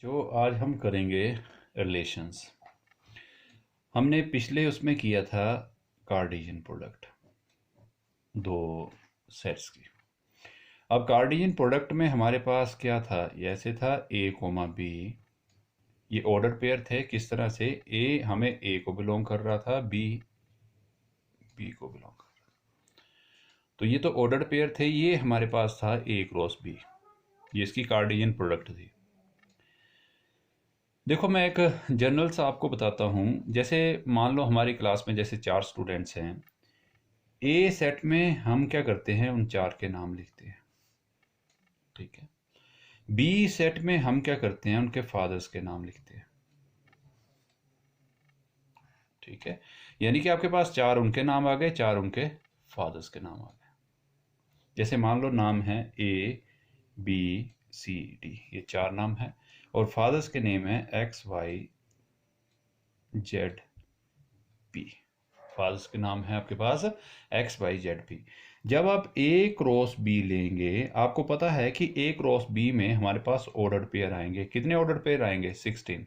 जो आज हम करेंगे रिलेशंस। हमने पिछले उसमें किया था कार्टेशियन प्रोडक्ट, दो सेट्स की। अब कार्टेशियन प्रोडक्ट में हमारे पास क्या था, ऐसे था ए कोमा बी। ये ऑर्डर पेयर थे। किस तरह से? ए हमें ए को बिलोंग कर रहा था, बी बी को बिलोंग कर रहा था। तो ये तो ऑर्डर पेयर थे। ये हमारे पास था ए क्रॉस बी। ये इसकी कार्टेशियन प्रोडक्ट थी। देखो, मैं एक जनरल सा आपको बताता हूँ। जैसे मान लो हमारी क्लास में जैसे 4 स्टूडेंट्स हैं। ए सेट में हम क्या करते हैं, उन 4 के नाम लिखते हैं। ठीक है। बी सेट में हम क्या करते हैं, उनके फादर्स के नाम लिखते हैं। ठीक है। यानी कि आपके पास 4 उनके नाम आ गए, 4 उनके फादर्स के नाम आ गए। जैसे मान लो नाम है ए बी सी डी, ये 4 नाम है। और फादर्स के नेम है X Y Z P. Fathers के नाम है आपके पास एक्स वाई जेड पी। जब आप ए क्रॉस बी लेंगे, आपको पता है कि ए क्रॉस बी में हमारे पास ऑर्डर पेयर आएंगे। कितने ऑर्डर पेयर आएंगे? 16।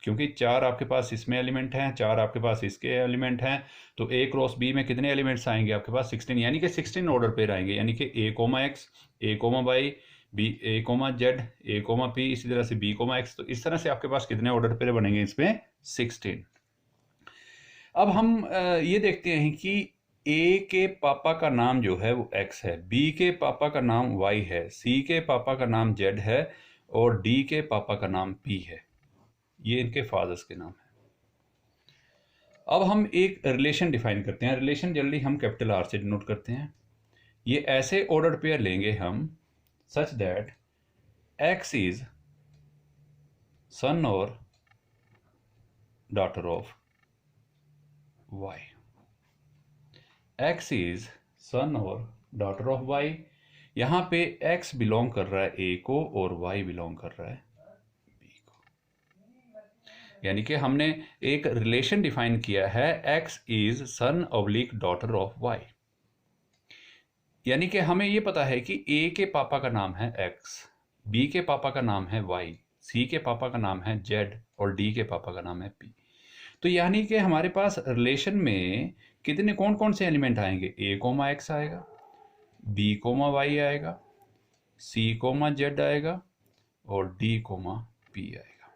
क्योंकि 4 आपके पास इसमें एलिमेंट हैं, 4 आपके पास इसके एलिमेंट हैं। तो ए क्रॉस बी में कितने एलिमेंट्स आएंगे आपके पास? 16। यानी कि 16 ऑर्डर पेयर आएंगे। यानी कि ए कोमा एक्स, ए कोमा वाई, बी ए कोमा जेड, ए कोमा पी, इसी तरह से बी कोमा एक्स। तो इस तरह से आपके पास कितने ऑर्डर पेयर बनेंगे इसमें? 16। अब हम ये देखते हैं कि ए के पापा का नाम जो है वो एक्स है, बी के पापा का नाम वाई है, सी के पापा का नाम जेड है, और डी के पापा का नाम पी है। ये इनके फादर्स के नाम है। अब हम एक रिलेशन डिफाइन करते हैं। रिलेशन जनरली हम कैपिटल आर से डिनोट करते हैं। ये ऐसे ऑर्डर पेयर लेंगे हम, such that X is son और daughter of Y. X is son और डॉटर ऑफ वाई। यहां पे एक्स बिलोंग कर रहा है ए को और वाई बिलोंग कर रहा है बी को। यानी कि हमने एक रिलेशन डिफाइन किया है, X is son oblique daughter of Y. यानी कि हमें यह पता है कि ए के पापा का नाम है एक्स, बी के पापा का नाम है वाई, सी के पापा का नाम है जेड, और डी के पापा का नाम है पी। तो यानी कि हमारे पास रिलेशन में कितने कौन कौन से एलिमेंट आएंगे? ए कोमा एक्स आएगा, बी कोमा वाई आएगा, सी कोमा जेड आएगा, और डी कोमा पी आएगा।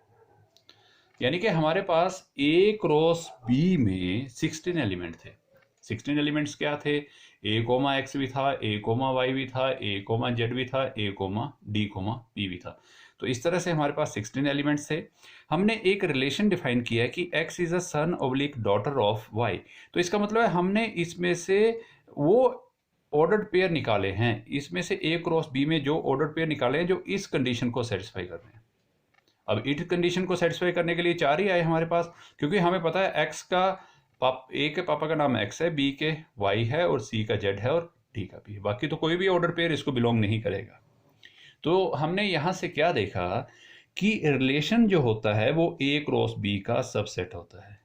यानी कि हमारे पास ए क्रॉस बी में 16 एलिमेंट थे। 16 एलिमेंट्स क्या थे? ए कोमा एक्स भी था, ए कोमा वाई भी था, ए कोमा जेड भी था, ए कोमा डी कोमा पी भी था। तो इस तरह से हमारे पास 16 एलिमेंट्स थे। हमने एक रिलेशन डिफाइन किया है कि X is a son oblique daughter of Y. तो इसका मतलब है हमने इसमें से वो ऑर्डर्ड पेयर निकाले हैं। इसमें से ए क्रॉस बी में जो ऑर्डर्ड पेयर निकाले हैं जो इस कंडीशन को सेटिस्फाई कर रहे हैं। अब इस कंडीशन को सेटिस्फाई करने के लिए 4 ही आए हमारे पास, क्योंकि हमें पता है एक्स का ए के पापा का नाम एक्स है, बी के वाई है, और सी का जेड है, और डी का पी है। बाकी तो कोई भी ऑर्डर पेयर इसको बिलोंग नहीं करेगा। तो हमने यहां से क्या देखा कि रिलेशन जो होता है वो ए क्रॉस बी का सबसेट होता है।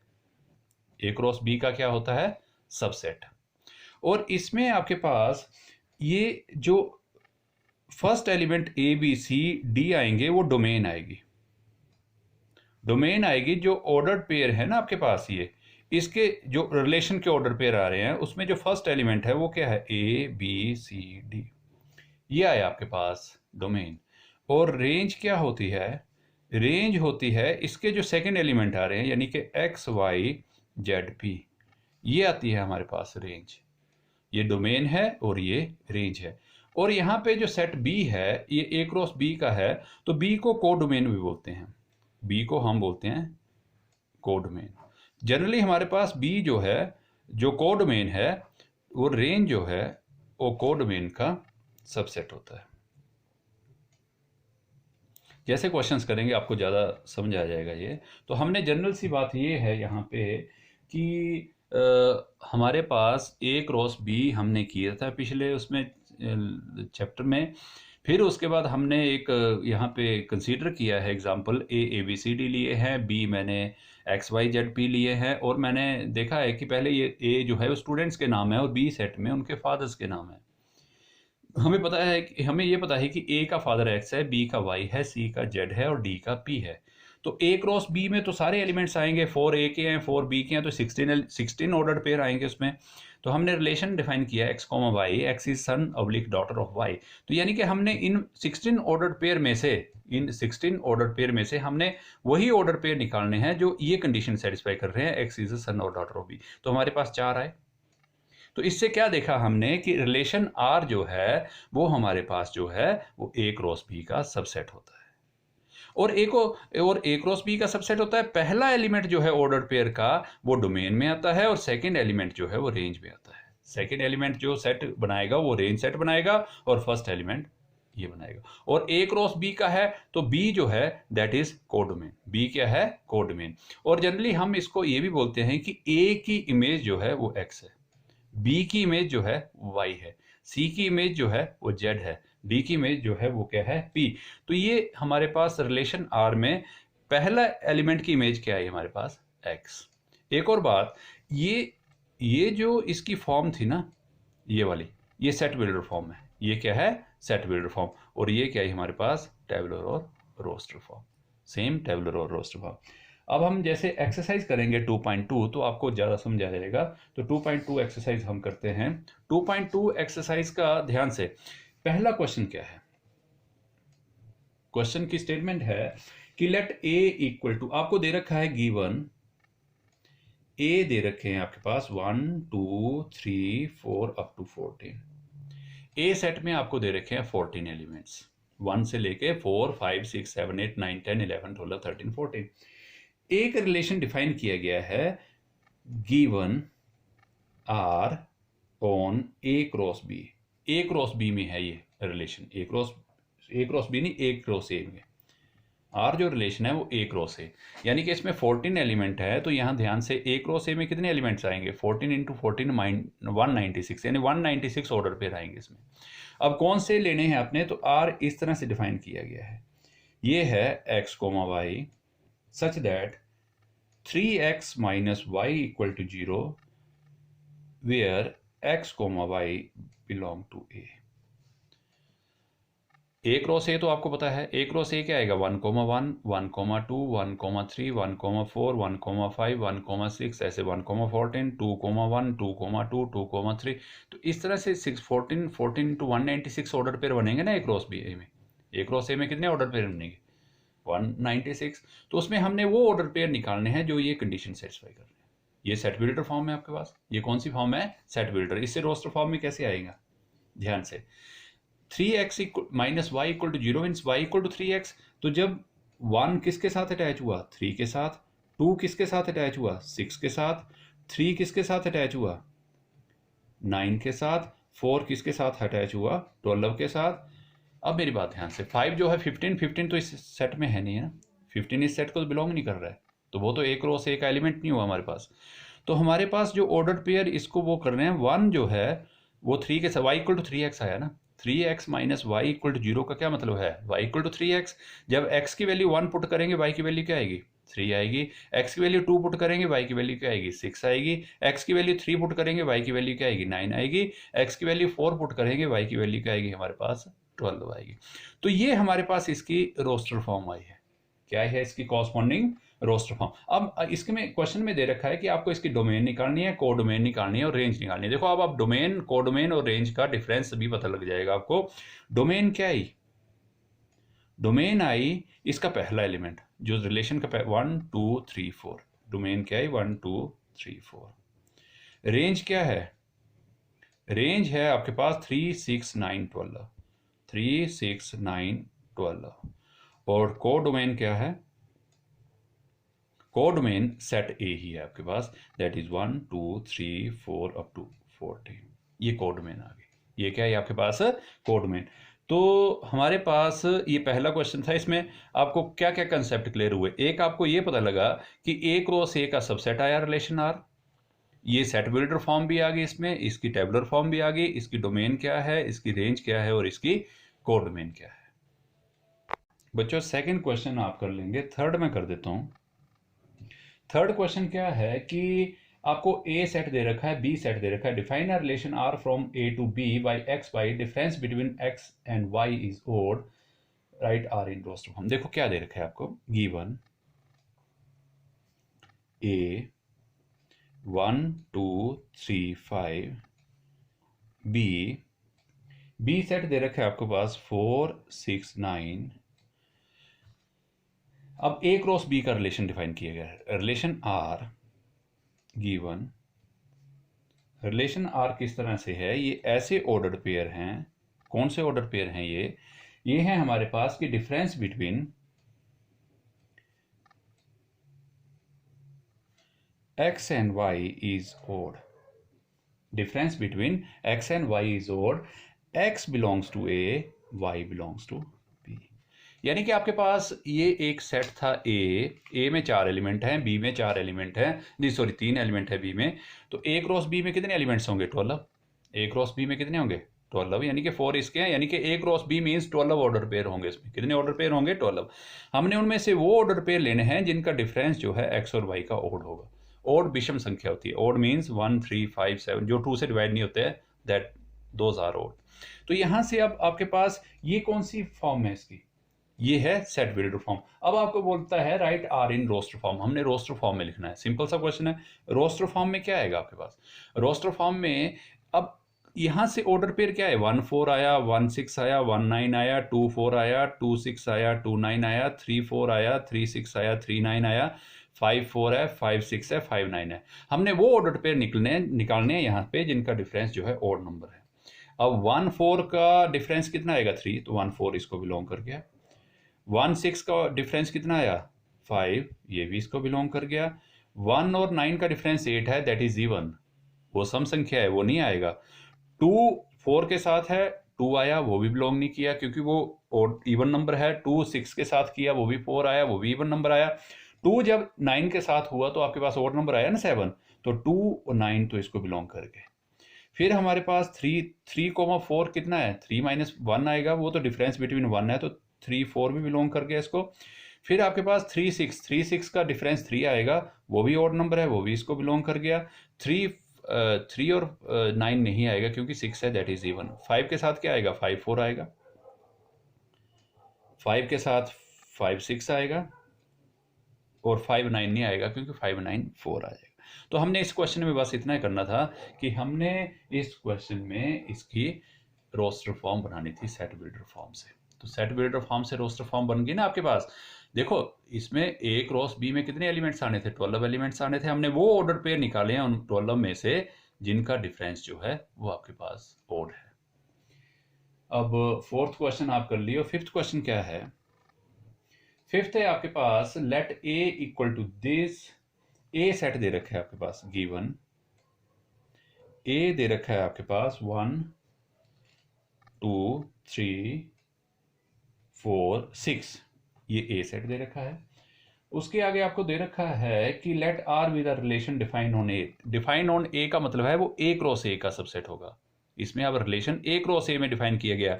ए क्रॉस बी का क्या होता है? सबसेट। और इसमें आपके पास ये जो first element A B C D आएंगे वो डोमेन आएगी। डोमेन आएगी जो ऑर्डर्ड पेयर है ना आपके पास, ये इसके जो रिलेशन के ऑर्डर पेयर आ रहे हैं उसमें जो फर्स्ट एलिमेंट है वो क्या है? A B C D. ये आया आपके पास डोमेन। और रेंज क्या होती है? रेंज होती है इसके जो सेकंड एलिमेंट आ रहे हैं, यानी कि एक्स वाई जेड पी। ये आती है हमारे पास रेंज। ये डोमेन है और ये रेंज है। और यहाँ पे जो सेट बी है ये ए क्रॉस बी का है, तो बी को को डोमेन भी बोलते हैं। बी को हम बोलते हैं को डोमेन। जनरली हमारे पास बी जो है, जो को डोमेन है, वो रेंज जो है वो को डोमेन का सबसेट होता है। जैसे क्वेश्चंस करेंगे आपको ज़्यादा समझ आ जाएगा ये। तो हमने जनरल सी बात ये है यहाँ पे कि हमारे पास ए क्रॉस बी हमने किया था पिछले उसमें चैप्टर में। फिर उसके बाद हमने एक यहाँ पे कंसीडर किया है example, A B C D लिए हैं, बी मैंने एक्स वाई जेड पी लिए हैं, और मैंने देखा है कि पहले ये ए जो है वो स्टूडेंट्स के नाम है और बी सेट में उनके फादर्स के नाम है। हमें ये पता है कि ए का फादर एक्स है, बी का वाई है, सी का जेड है और डी का पी है। तो ए क्रॉस बी में तो सारे एलिमेंट्स आएंगे, 4 ए के हैं, 4 बी के हैं, तो 16 ऑर्डर्ड पेयर आएंगे उसमें। तो हमने रिलेशन डिफाइन किया X comma Y, X is son oblique daughter of Y. तो यानी कि हमने इन 16 ऑर्डर्ड पेयर में से हमने वही ऑर्डर पेयर निकालने हैं जो ये कंडीशन सेटिस्फाई कर रहे हैं, एक्स इज सन और डॉटर ऑफ बी। तो हमारे पास 4 आए। तो इससे क्या देखा हमने कि रिलेशन आर जो है वो हमारे पास जो है वो ए क्रॉस बी का सबसेट होता है। और ए क्रॉस बी का सबसेट होता है। पहला एलिमेंट जो है ऑर्डर पेयर का वो डोमेन में आता है और सेकंड एलिमेंट जो है वो रेंज में आता है। सेकंड एलिमेंट जो सेट बनाएगा वो रेंज सेट बनाएगा और फर्स्ट एलिमेंट ये बनाएगा। और ए क्रॉस बी का है तो बी जो है दैट इज कोडोमेन। बी क्या है? कोडोमेन। और जनरली हम इसको ये भी बोलते हैं कि ए की इमेज जो है वो एक्स है, बी की इमेज जो है वाई है, सी की इमेज जो है वो जेड है, डी की इमेज जो है वो क्या है? पी। तो ये हमारे पास रिलेशन आर में पहला एलिमेंट की इमेज क्या है हमारे पास? एक्स। एक और बात, ये जो इसकी फॉर्म थी ना, ये वाली, ये सेट बिल्डर फॉर्म है। ये क्या है? Set builder form. और ये क्या है हमारे पास? टेबुलर और रोस्टर फॉर्म। सेम टेबुलर और रोस्टर फॉर्म। अब हम जैसे एक्सरसाइज करेंगे 2.2 तो आपको ज़्यादा समझ आ जाएगा। तो 2.2 एक्सरसाइज हम करते हैं। 2.2 एक्सरसाइज का ध्यान से, पहला क्वेश्चन क्या है? क्वेश्चन की स्टेटमेंट है कि लेट ए इक्वल टू, आपको दे रखा है गिवन ए दे रखे हैं आपके पास 1 2 3 4 अप टू 14। ए सेट में आपको दे रखे हैं 14 एलिमेंट्स, 1 से लेके 4 5 6 7 8 9 10 11 12 13 14। एक रिलेशन डिफाइन किया गया है given R on A cross B. A cross B में है ये रिलेशन, ए क्रॉस बी नहीं, ए क्रॉस ए में। आर जो रिलेशन है वो ए क्रॉस ए, यानी कि इसमें 14 एलिमेंट है। तो यहाँ ध्यान से ए क्रॉस ए में कितने एलिमेंट्स आएंगे? 14 इंटू 14 196, यानी 196 ऑर्डर पे आएंगे इसमें। अब कौन से लेने हैं आपने? तो आर इस तरह से डिफाइन किया गया है, ये है X comma Y such that 3x minus Y equal to 0 where x comma Y belong to A. A cross A तो आपको पता है, ए क्रॉस ए क्या आएगा? 1 1 1 2 1 3 1 4 1 5 1 6, ऐसे 1 14 2 1 2 2 2 3। तो इस तरह से 14 14 टू 196 ऑर्डर पेयर बनेंगे ना ए क्रॉस बी ए में। ए क्रॉस ए में कितने ऑर्डर पेयर बनेंगे? 196। तो उसमें हमने वो ऑर्डर पेयर निकालने हैं जो ये कंडीशन सेटिस्फाई कर रहे हैं। ये सेट बिल्डर फॉर्म है आपके पास। ये कौन सी फॉर्म है? Set builder. इससे रोस्टर फॉर्म में कैसे आएगा? ध्यान से, 3x minus Y equal to 0 means Y equal to 3x। तो जब 1 किसके साथ अटैच हुआ? 3 के साथ। 2 किसके साथ अटैच हुआ? 6 के साथ। 3 किसके साथ अटैच हुआ? 9 के साथ। 4 किसके साथ अटैच हुआ? 12 के साथ। अब मेरी बात ध्यान से, 5 जो है 15 तो इस सेट में है नहीं, है ना? 15 इस सेट को बिलोंग नहीं कर रहा है, तो वो तो एक क्रॉस ए का एलिमेंट नहीं हुआ हमारे पास। तो हमारे पास जो ऑर्डर पेयर इसको वो कर रहे हैं, 1 जो है वो 3 के साथ, वाई इक्वल टू 3x आया ना। 3x minus Y equal to 0 का क्या मतलब है? Y equal to 3x। जब x की वैल्यू 1 पुट करेंगे वाई की वैल्यू क्या आएगी? 3 आएगी। x की वैल्यू 2 पुट करेंगे वाई की वैल्यू क्या आएगी? 6 आएगी। x की वैल्यू 3 पुट करेंगे वाई की वैल्यू क्या आएगी? 9 आएगी। x की वैल्यू 4 पुट करेंगे वाई की वैल्यू क्या आएगी हमारे पास? 12 आएगी। तो ये हमारे पास इसकी रोस्टर फॉर्म आई है। क्या है इसकी कॉरस्पॉन्डिंग रोस्टर फॉर्म। अब इसके में क्वेश्चन में दे रखा है कि आपको इसकी डोमेन निकालनी है, कोडोमेन निकालनी है और रेंज निकालनी है। देखो अब आप डोमेन, कोडोमेन और रेंज का डिफरेंस भी पता लग जाएगा आपको। डोमेन क्या आई? डोमेन आई इसका पहला एलिमेंट जो रिलेशन का 1 2 3 4। डोमेन क्या है? 1 2 3 4। रेंज क्या है? रेंज है आपके पास 3 6 9 12। 3 6 9 12। और कोडोमेन क्या है? कोडोमेन सेट ए ही है आपके पास, दैट इज 1 2 3 4 अप टू 14। ये कोडोमेन आ गई। ये क्या है आपके पास? कोडोमेन। तो हमारे पास ये पहला क्वेश्चन था। इसमें आपको क्या क्या कंसेप्ट क्लियर हुए? एक, आपको ये पता लगा कि ए क्रॉस ए का सबसेट आया रिलेशन आर। ये सेट बिल्डर फॉर्म भी आ गई इसमें, इसकी टेबुलर फॉर्म भी आ गई, इसकी डोमेन क्या है, इसकी रेंज क्या है और इसकी कोडोमेन क्या है। बच्चों सेकंड क्वेश्चन आप कर लेंगे, थर्ड में कर देता हूं। थर्ड क्वेश्चन क्या है कि आपको ए सेट दे रखा है, बी सेट दे रखा है। Define a relation R from A to B by X by difference between X and Y is odd, write R in roster form. देखो क्या दे रखा है आपको, गिवन ए 1 2 3 5, बी सेट दे रखा है आपके पास 4 6 9। अब ए क्रॉस बी का रिलेशन डिफाइन किया गया है। Relation R given, relation R किस तरह से है, ये ऐसे ऑर्डर पेयर हैं। कौन से ऑर्डर पेयर हैं ये हैं हमारे पास कि difference between x and y is odd, difference between x and y is odd, x belongs to a, y belongs to b। यानी कि आपके पास ये एक सेट था ए में 4 एलिमेंट हैं, बी में 4 एलिमेंट हैं, नहीं सॉरी 3 एलिमेंट है बी में। तो ए क्रॉस बी में कितने एलिमेंट्स होंगे, 12। ए क्रॉस बी में कितने होंगे, 12, यानी कि 4 इसके हैं, यानी कि A cross B means 12 order pair होंगे। इसमें कितने ऑर्डर पेयर होंगे, 12। हमने उनमें से वो ऑर्डर पेयर लेने हैं जिनका डिफरेंस जो है एक्स और वाई का ओड होगा। ओड विषम संख्या होती है, ओड मीन्स 1 3 5 7, जो 2 से डिवाइड नहीं होते हैं, दैट दोज आर ओड। तो यहां से अब आपके पास ये कौन सी फॉर्म है इसकी, ये है सेट बिल्डर फॉर्म। अब आपको बोलता है write R in roster form, हमने रोस्टर फॉर्म में लिखना है। सिंपल सा क्वेश्चन है। रोस्टर फॉर्म में क्या आएगा आपके पास, रोस्टर फॉर्म में अब यहां से ऑर्डर पेयर क्या है, 1 4 आया, 1 6 आया, 1 9 आया, 2 4 आया, 2 6 आया, 2 9 आया, 3 4 आया, 3 6 आया, 3 9 आया, 5 4 है, 5 6 है, 5 9 है। हमने वो ऑर्डर पेयर निकालने हैं यहाँ पे जिनका डिफरेंस जो है ऑड नंबर है। अब 1 4 का डिफरेंस कितना आएगा, 3, तो 1 4 इसको बिलोंग कर गया। 1 6 का डिफरेंस कितना आया, 5, ये भी इसको बिलोंग कर गया। 1 और 9 का डिफरेंस 8 है, दैट इज इवन, वो सम संख्या है, वो नहीं आएगा। 2 4 के साथ है, 2 आया, वो भी बिलोंग नहीं किया क्योंकि वो इवन नंबर है। 2 6 के साथ किया, वो भी 4 आया, वो भी इवन नंबर आया। 2 जब 9 के साथ हुआ तो आपके पास ऑड नंबर आया ना 7, तो 2 और 9 तो इसको बिलोंग कर गए। फिर हमारे पास 3 4 कितना है, 3 -1 आएगा, वो तो डिफरेंस बिटवीन 1 है, तो 3 4 भी बिलोंग कर गया इसको। फिर आपके पास 3 6 का डिफरेंस 3 आएगा, वो भी ऑड नंबर है, वो भी इसको बिलोंग कर गया। 3 और 9 नहीं आएगा क्योंकि 6 है, दैट इज इवन। 5 के साथ क्या आएगा, 5 4 आएगा। 5 के साथ 5 6 आएगा, और 5 9 नहीं आएगा क्योंकि 5 9 4 आ जाएगा। तो हमने इस क्वेश्चन में बस इतना ही करना था कि हमने इस क्वेश्चन में इसकी रोस्टर फॉर्म बनानी थी सेट बिल्डर फॉर्म से। तो सेट बिल्डर फॉर्म से रोस्टर फॉर्म बन गई ना आपके पास। देखो इसमें ए क्रॉस बी में कितने एलिमेंट्स आने थे, 12 एलिमेंट्स आने थे। हमने वो ऑर्डर पेयर निकाले हैं उन 12 में से जिनका डिफरेंस जो है वो आपके पास ओड है। अब 4th क्वेश्चन आप कर लियो। 5th क्वेश्चन क्या है, 5th है आपके पास let A equal to this. A set दे रखा है आपके पास, गिवन ए दे रखा है आपके पास 1 2 3 4 6, ये ए सेट दे रखा है। उसके आगे आपको दे रखा है कि let R with a relation define on A. Define on A का मतलब है वो ए क्रॉस ए का सबसेट होगा। इसमें अब रिलेशन ए क्रॉस ए में डिफाइन किया गया।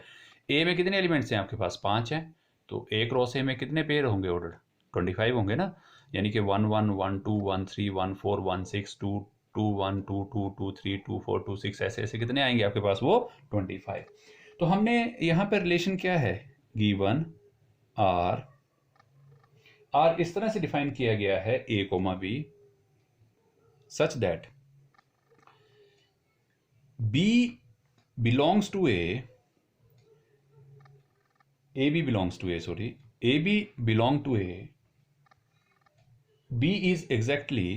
ए में कितने एलिमेंट्स हैं आपके पास, 5 हैं, तो ए क्रॉस ए में कितने पेयर होंगे ऑर्डर, 25 होंगे ना। यानी कि 1 1 1 2 1 3 1 4 1 6 2 2 1 2 2 2 3 2 4 2 6, ऐसे ऐसे कितने आएंगे आपके पास, वो 25। तो हमने यहाँ पर रिलेशन क्या है, गिवन आर इस तरह से डिफाइन किया गया है A comma B such that B belongs to A B belongs to A, sorry, A B belong to A, B is exactly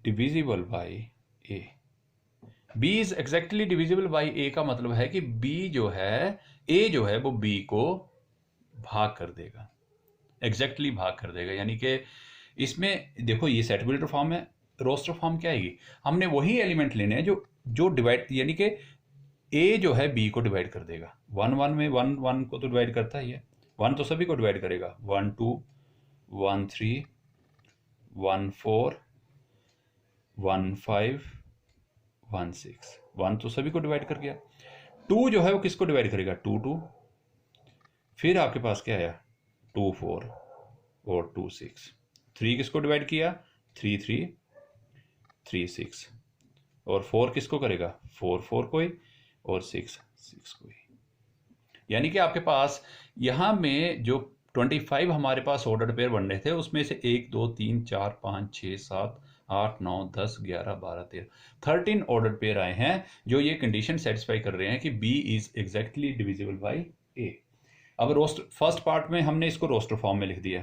divisible by A। B is exactly divisible by A का मतलब है कि B जो है, A जो है वो B को भाग कर देगा, एग्जैक्टली भाग कर देगा। यानी कि इसमें देखो ये सेट बिल्डर फॉर्म है, रोस्टर फॉर्म क्या आएगी, हमने वही एलिमेंट लेने हैं जो डिवाइड, यानी कि A जो है B को डिवाइड कर देगा। 1 1 में 1 1 को तो डिवाइड करता ही है, 1 तो सभी को डिवाइड करेगा, 1 2 1 3 1 4 1 5 1 6, 1 तो सभी को डिवाइड कर गया। 2 जो है वो किसको डिवाइड करेगा, 2 2, फिर आपके पास क्या आया 2 4 और 2 6। 3 किसको डिवाइड किया, 3 3 3 6, और 4 किसको करेगा, 4 4 कोई, और 6 6 कोई। यानी कि आपके पास यहाँ में जो 25 हमारे पास ऑर्डर पेयर बन रहे थे उसमें से 1 2 3 4 5 6 7 8 9 10 11 12 13 ऑर्डर पेयर आए हैं जो ये कंडीशन सेटिस्फाई कर रहे हैं कि B is exactly divisible by A. अब रोस्ट फर्स्ट पार्ट में हमने इसको रोस्टर फॉर्म में लिख दिया,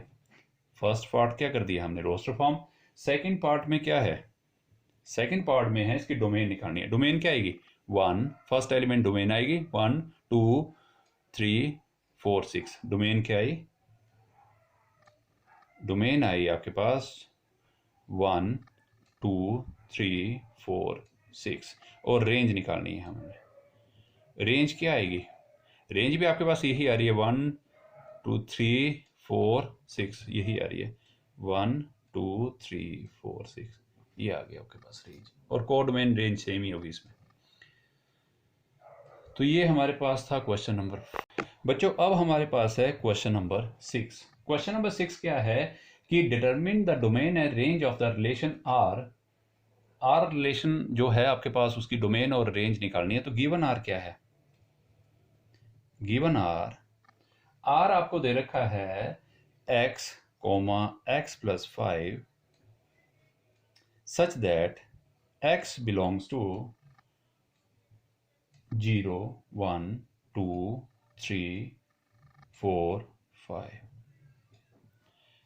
फर्स्ट पार्ट क्या कर दिया हमने, रोस्टर फॉर्म। सेकेंड पार्ट में क्या है, सेकेंड पार्ट में है इसकी डोमेन निकालनी है। डोमेन क्या आएगी, 1, फर्स्ट एलिमेंट डोमेन आएगी 1 2 3 4 6। डोमेन क्या आई, डोमेन आई आपके पास 1 2 3 4 6, और रेंज निकालनी है हमें। रेंज क्या आएगी, रेंज भी आपके पास यही आ रही है 1 2 3 4 6, यही आ रही है 1 2 3 4 6, ये आ गया आपके पास रेंज, और कोड डोमेन रेंज सेम ही होगी इसमें। तो ये हमारे पास था क्वेश्चन नंबर। बच्चों अब हमारे पास है क्वेश्चन नंबर 6। क्वेश्चन नंबर 6 क्या है कि determine the domain and range of the relation R. R relation जो है आपके पास उसकी डोमेन और रेंज निकालनी है। तो गिवन आर क्या है, गिवन आर, आर आपको दे रखा है x, x plus 5 such that x belongs to 0 1 2 3 4 5।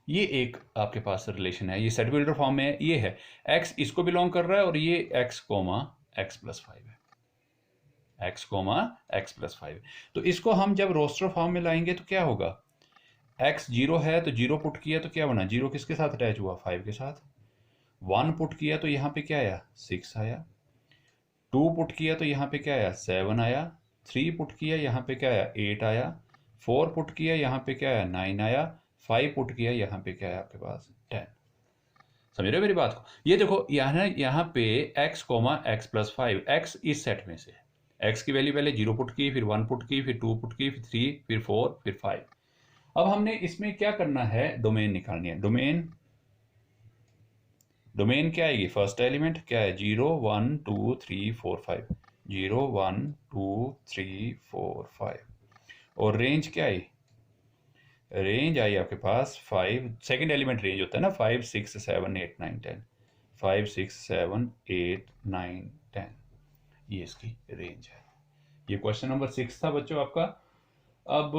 ये एक आपके पास रिलेशन है, ये सेट बिल्डर फॉर्म में है, ये है x इसको बिलोंग कर रहा है और ये x, x plus 5 है, x, x plus 5। तो इसको हम जब रोस्टर फॉर्म में लाएंगे तो क्या होगा, x 0 है तो 0 पुट किया तो क्या बना, 0 किसके साथ अटैच हुआ, 5 के साथ। 1 पुट किया तो यहाँ पे क्या आया, 6 आया। 2 पुट किया तो यहाँ पे क्या आया, 7 आया। 3 पुट किया यहाँ पे क्या आया, 8 आया। 4 पुट किया यहाँ पे क्या आया, 9 आया। 5 पुट किया यहाँ पे क्या है आपके पास, 10। समझ रहे हो मेरी बात को। ये देखो यहाँ पे x, x plus 5, x इस सेट में से x की वैल्यू पहले 0 पुट की, फिर 1 पुट की, फिर 2 पुट की, फिर 3, फिर 4, फिर 5। अब हमने इसमें क्या करना है, डोमेन निकालनी है। डोमेन, डोमेन क्या आएगी, फर्स्ट एलिमेंट क्या है, 0 1 2 3 4 5, 0 1 2 3 4 5। और रेंज क्या आई, रेंज आई आपके पास 5, सेकंड एलिमेंट रेंज होता है ना, 5 6 7 8 9 10, 5 6 7 8 9 10, ये इसकी रेंज है। ये क्वेश्चन नंबर 6 था बच्चों आपका। अब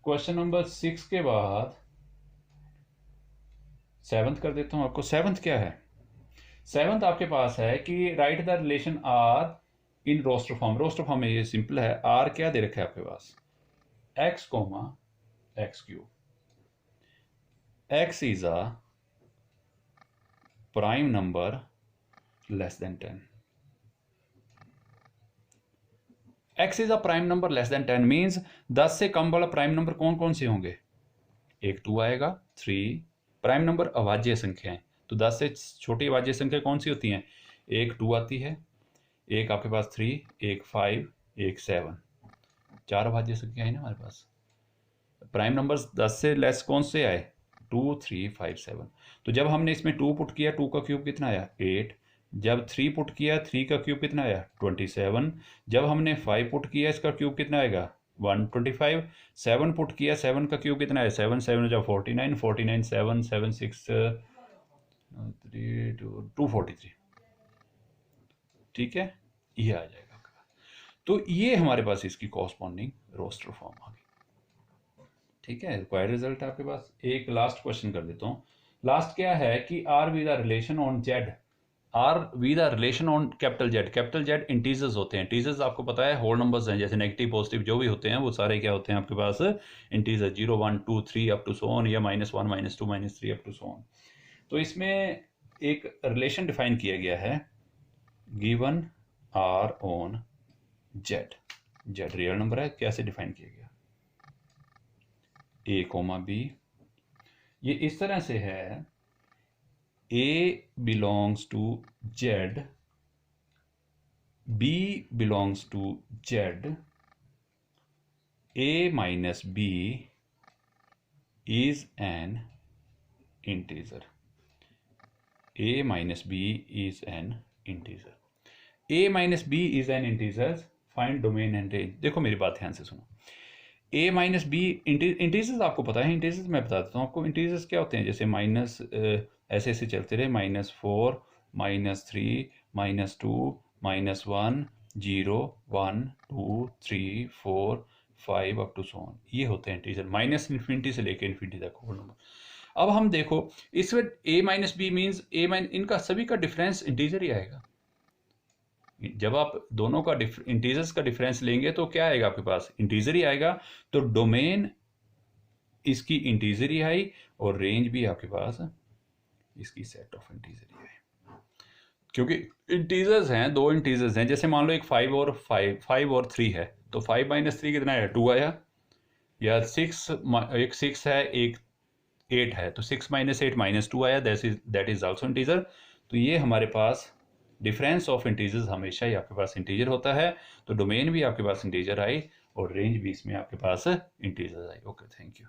क्वेश्चन नंबर 6 के बाद 7th कर देता हूं आपको। 7th क्या है, 7th आपके पास है कि write the relation R in roster form. Roster form में ये सिंपल है, आर क्या दे रखा है आपके पास, x, x cube. x is a prime number less than 10। x is a prime number less than 10 means 10 से कम वाला प्राइम नंबर कौन कौन से होंगे, एक 2 आएगा, 3 प्राइम नंबर अभाज्य संख्याएं। तो 10 से छोटी अभाज्य संख्या कौन सी होती हैं, एक 2 आती है, एक आपके पास 3, एक 5, एक 7, 4 अभाज्य संख्या है ना हमारे पास। प्राइम नंबर्स 10 से लेस कौन से आए, 2 3 5 7। तो जब हमने इसमें 2 पुट किया, 2 का क्यूब कितना आया, 8। जब 3 पुट किया, 3 का क्यूब कितना आया, 27। जब हमने 5 पुट किया, इसका क्यूब कितना आएगा, 125। 7 पुट किया, 7 का क्यूब कितना है, 7 7 जब 49, 49 7 7 6 3 243। ठीक है, ये आ जाएगा आपके पास। तो ये हमारे पास इसकी कॉरस्पॉन्डिंग रोस्टर फॉर्म आ गई। ठीक है, रिक्वायर्ड रिजल्ट आपके पास। एक लास्ट क्वेश्चन कर देता हूँ। लास्ट क्या है कि R with relation on Z, R with relation on capital Z. Capital Z integers होते हैं, इंटीजर्स आपको पता है होल नंबर्स हैं, जैसे नेगेटिव पॉजिटिव जो भी होते हैं वो सारे क्या होते हैं आपके पास, integer, 0 1 2 3 up to so on, या -1 -2 -3 अप टू सो ऑन। तो इसमें एक रिलेशन डिफाइन किया गया है, given R on Z. Z real number है, कैसे डिफाइन किया गया, a, b। ये इस तरह से है, a belongs to z, b belongs to z, a minus b is an integer, a minus b is an integer, a minus b is an integer, find domain and range। देखो मेरी बात ध्यान से सुनो, a माइनस बी इंटीजर्स आपको पता है, integers मैं बता देता हूँ आपको। इंटीजर्स क्या होते हैं, जैसे माइनस ऐसे ऐसे चलते रहे, -4 -3 -2 -1 0 1 2 3 4 5 अप टू सो ऑन, ये होते हैं इंटीजर, माइनस इन्फिनिटी से लेकर इन्फिनिटी तक होल नंबर। अब हम देखो इसमें a माइनस बी मीन्स इनका सभी का डिफरेंस इंटीजर ही आएगा। जब आप दोनों का इंटीजर्स का डिफरेंस लेंगे तो क्या आएगा आपके पास, इंटीजर ही आएगा। तो डोमेन इसकी इंटीजर ही आई और रेंज भी आपके पास इसकी सेट ऑफ इंटीजर ही आई, क्योंकि इंटीजर्स हैं, दो इंटीजर्स हैं। जैसे मान लो एक 5 और 3 है, तो 5 माइनस 3 कितना है, 2 आया। या 6, एक 6 है एक 8 है, तो 6 माइनस 8 -2 आया, दैट इज आल्सो इंटीजर। तो ये हमारे पास डिफरेंस ऑफ इंटीजर्स हमेशा ही आपके पास इंटीजर होता है। तो डोमेन भी आपके पास इंटीजर आई और रेंज भी इसमें आपके पास इंटीजर आई। Okay, thank you.